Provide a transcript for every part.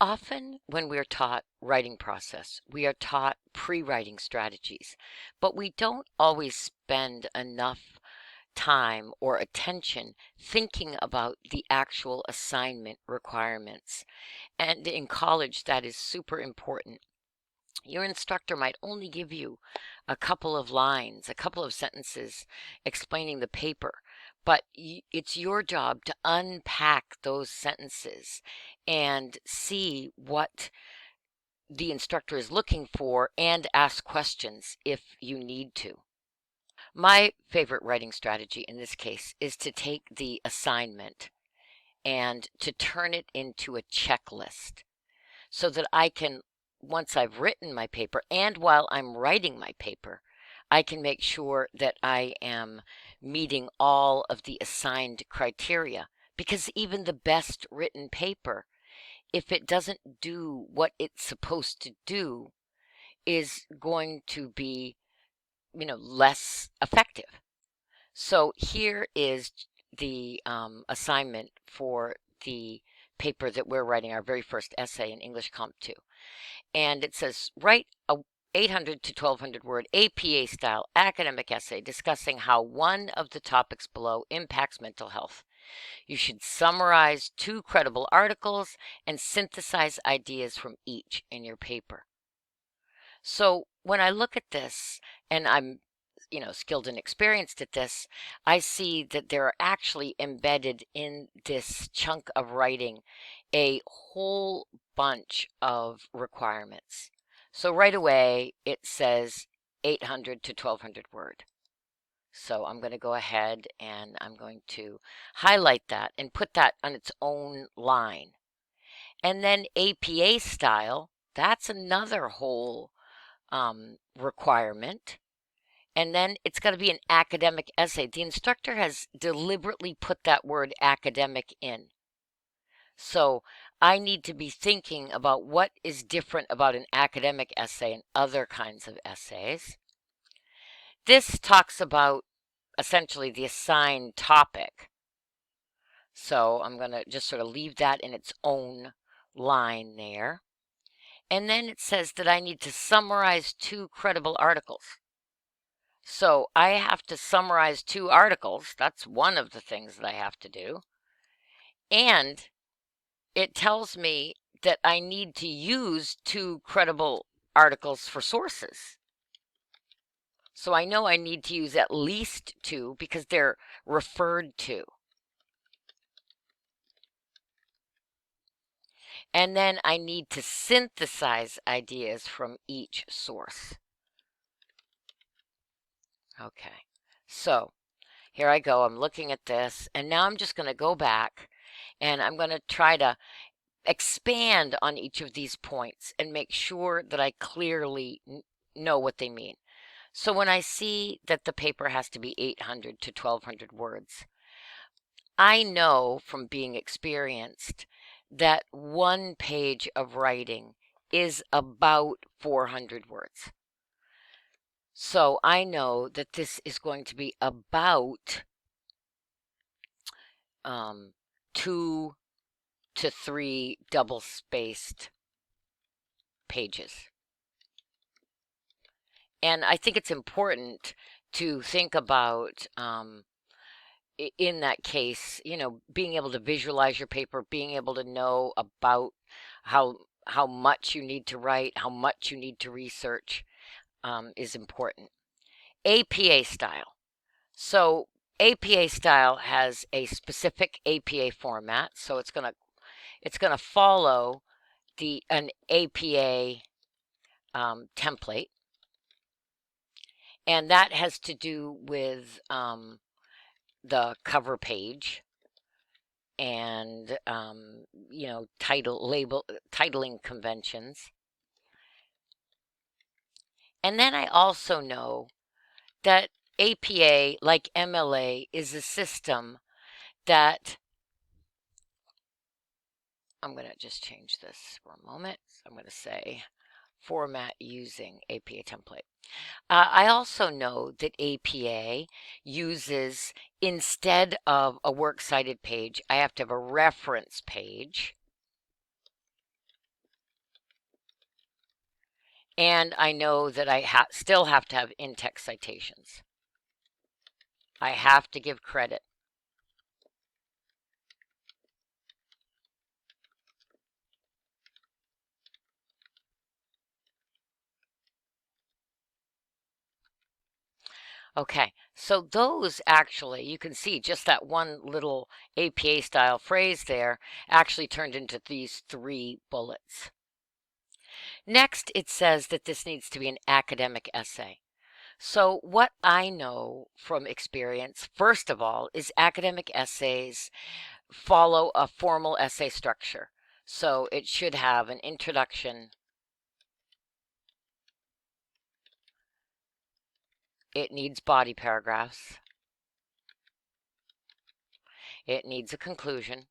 Often, when we're taught writing process, we are taught pre-writing strategies, but we don't always spend enough time or attention thinking about the actual assignment requirements. And in college, that is super important. Your instructor might only give you a couple of lines, a couple of sentences explaining the paper, but it's your job to unpack those sentences and see what the instructor is looking for and ask questions if you need to. My favorite writing strategy in this case is to take the assignment and to turn it into a checklist so that I can, once I've written my paper and while I'm writing my paper, I can make sure that I am meeting all of the assigned criteria. Because even the best written paper, if it doesn't do what it's supposed to do, is going to be, less effective. So here is the assignment for the paper that we're writing, our very first essay in English Comp 2. And it says, write a 800 to 1200 word APA style academic essay discussing how one of the topics below impacts mental health. You should summarize two credible articles and synthesize ideas from each in your paper. So when I look at this, and I'm skilled and experienced at this, I see that there are actually embedded in this chunk of writing a whole bunch of requirements. So right away, it says 800 to 1200 word. So I'm going to go ahead and I'm going to highlight that and put that on its own line. And then APA style, that's another whole requirement. And then it's got to be an academic essay. The instructor has deliberately put that word academic in. So I need to be thinking about what is different about an academic essay and other kinds of essays. This talks about essentially the assigned topic. So I'm going to just sort of leave that in its own line there. And then it says that I need to summarize two credible articles. So I have to summarize two articles. That's one of the things that I have to do. And it tells me that I need to use two credible articles for sources. So I know I need to use at least two because they're referred to. And then I need to synthesize ideas from each source. Okay, so here I go. I'm looking at this, and now I'm just going to go back and I'm going to try to expand on each of these points and make sure that I clearly know what they mean. So when I see that the paper has to be 800 to 1200 words, I know from being experienced that one page of writing is about 400 words. So I know that this is going to be about 2 to 3 double-spaced pages. And I think it's important to think about, in that case, being able to visualize your paper, being able to know about how much you need to write, how much you need to research, is important. APA style. So APA style has a specific APA format, so it's gonna follow an APA template, and that has to do with the cover page and titling conventions. And then I also know that APA, like MLA, is a system that I'm going to just change this for a moment. I'm going to say format using APA template. I also know that APA uses, instead of a works cited page, I have to have a reference page. And I know that I still have to have in-text citations. I have to give credit. Okay, so those actually, you can see just that one little APA style phrase there actually turned into these 3 bullets. Next, it says that this needs to be an academic essay. So, what I know from experience, first of all, is academic essays follow a formal essay structure. So, it should have an introduction, it needs body paragraphs, it needs a conclusion.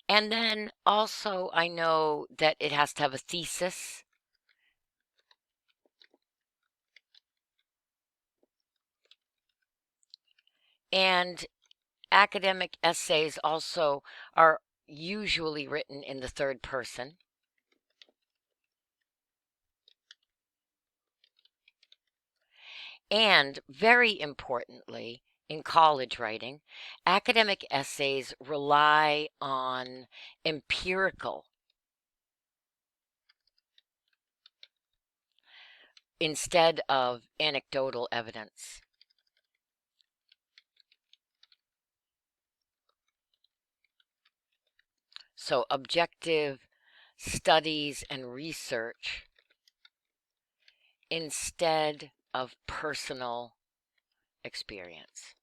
And then also, I know that it has to have a thesis. And academic essays also are usually written in the third person. And very importantly, in college writing, academic essays rely on empirical instead of anecdotal evidence. So, objective studies and research instead of personal experience.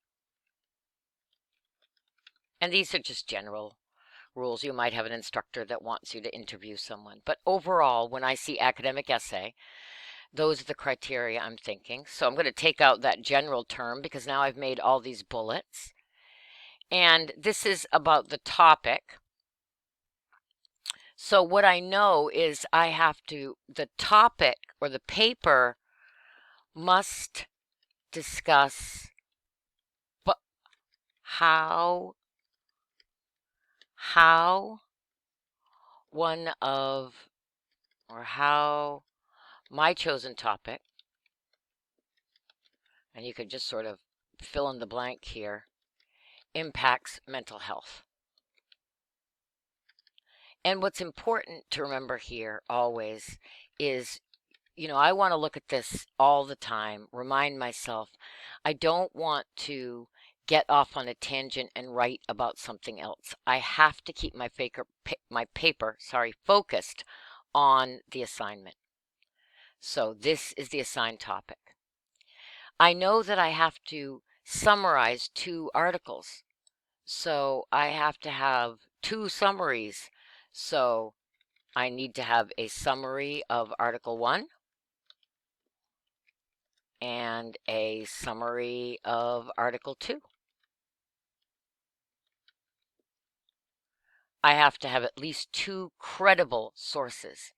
And these are just general rules. You might have an instructor that wants you to interview someone. But overall, when I see academic essay, those are the criteria I'm thinking. So I'm going to take out that general term because now I've made all these bullets. And this is about the topic. So what I know is the topic or the paper must discuss how one of, or how my chosen topic, and you could just sort of fill in the blank here, impacts mental health. And what's important to remember here always is, I want to look at this all the time, remind myself, I don't want to get off on a tangent and write about something else. I have to keep my paper focused on the assignment. So this is the assigned topic. I know that I have to summarize 2 articles. So I have to have 2 summaries. So I need to have a summary of Article 1 and a summary of Article 2. I have to have at least 2 credible sources.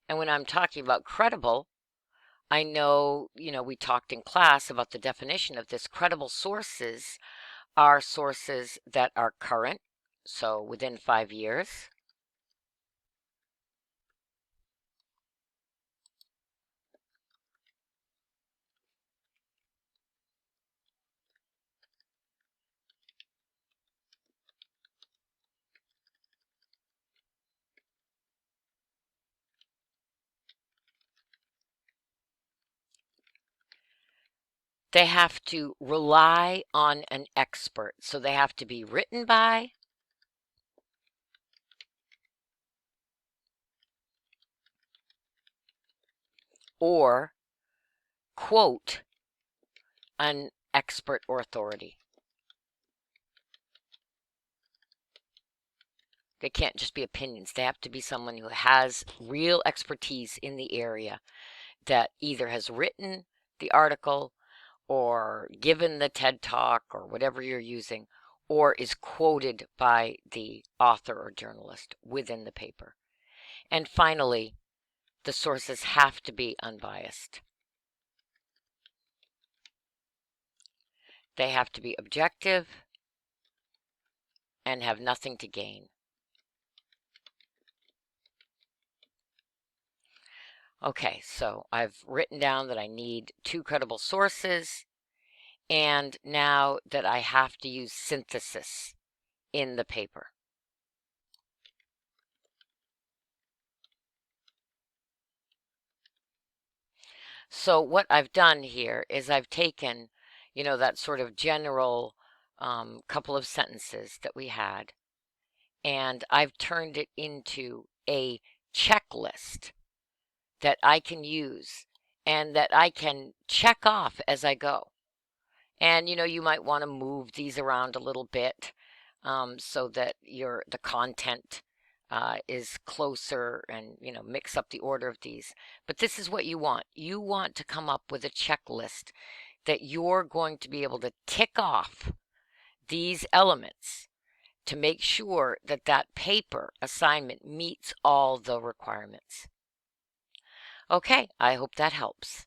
And when I'm talking about credible, I know, we talked in class about the definition of this. Credible sources are sources that are current, so within 5 years. They have to rely on an expert. So they have to be written by or quote an expert or authority. They can't just be opinions. They have to be someone who has real expertise in the area that either has written the article or given the TED Talk or whatever you're using, or is quoted by the author or journalist within the paper. And finally, the sources have to be unbiased. They have to be objective and have nothing to gain. Okay, so I've written down that I need 2 credible sources, and now that I have to use synthesis in the paper. So what I've done here is I've taken, that sort of general couple of sentences that we had, and I've turned it into a checklist that I can use and that I can check off as I go. And you might want to move these around a little bit so that the content is closer, and mix up the order of these. But this is what you want. You want to come up with a checklist that you're going to be able to tick off these elements to make sure that that paper assignment meets all the requirements. Okay, I hope that helps.